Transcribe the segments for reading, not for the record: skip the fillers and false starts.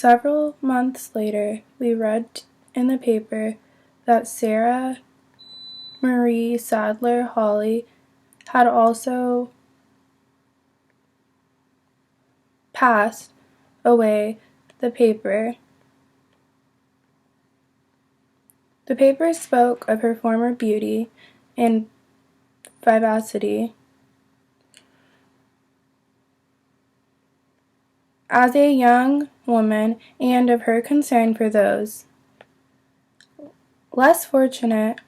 Several months later, we read in the paper that Sarah Marie Sadler Hawley had also passed away. The paper spoke of her former beauty and vivacity. As a young woman, and of her concern for those less fortunate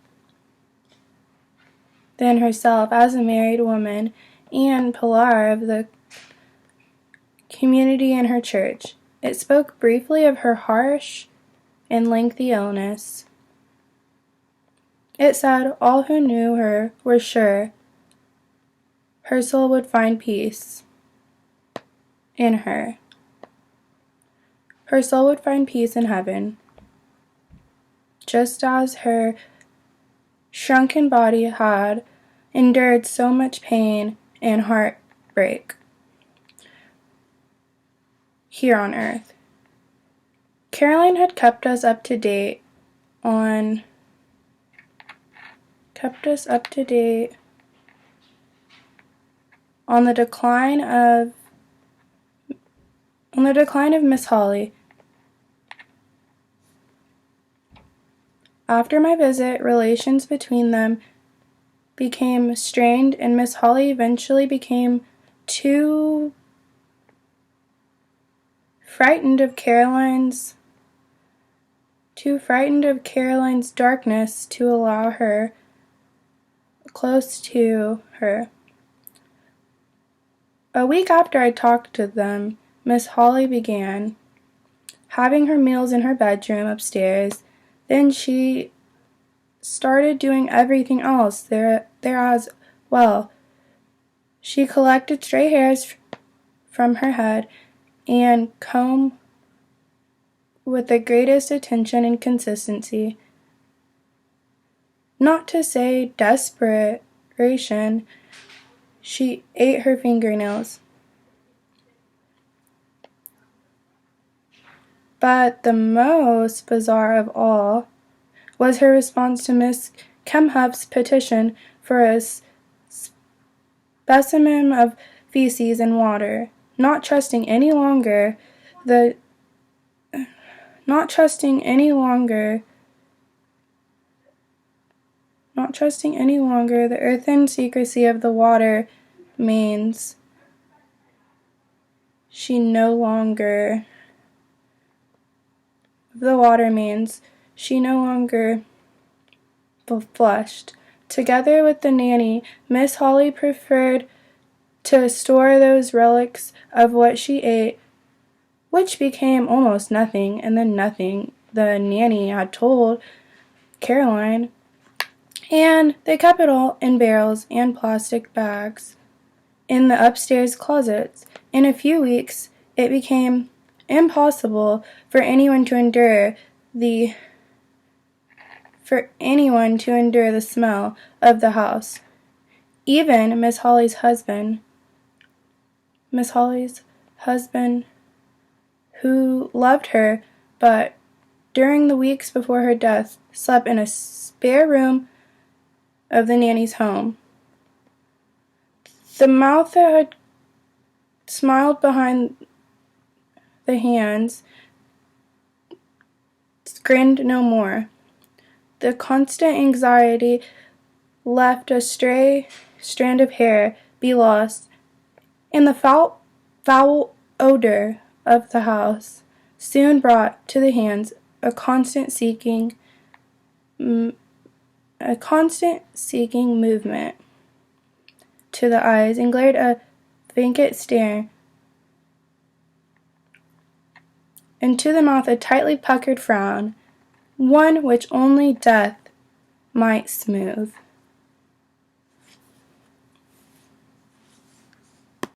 than herself as a married woman and pillar of the community in her church. It spoke briefly of her harsh and lengthy illness. It said all who knew her were sure her soul would find peace in her. Her soul would find peace in heaven, just as her shrunken body had endured so much pain and heartbreak here on earth. Caroline had kept us up to date on the decline of Miss Hawley. After my visit, relations between them became strained, and Miss Hawley eventually became too frightened of Caroline's darkness to allow her close to her. A week after I talked to them, Miss Hawley began having her meals in her bedroom upstairs. Then she started doing everything else there as well. She collected stray hairs from her head and combed with the greatest attention and consistency. Not to say desperation, she ate her fingernails. But the most bizarre of all was her response to Miss Kemphuff's petition for a specimen of feces and water. Not trusting any longer the earthen secrecy of the water means she no longer flushed. Together with the nanny, Miss Hawley preferred to store those relics of what she ate, which became almost nothing, and then nothing the nanny had told Caroline, and they kept it all in barrels and plastic bags in the upstairs closets. In a few weeks, it became impossible for anyone to endure the smell of the house. Even Miss Hawley's husband, who loved her, but during the weeks before her death, slept in a spare room of the nanny's home. The mouth that had smiled behind the hands grinned no more. The constant anxiety left a stray strand of hair be lost, and the foul odor of the house soon brought to the hands a constant seeking movement, to the eyes, and glared a vacant stare, and to the mouth a tightly puckered frown, one which only death might smooth.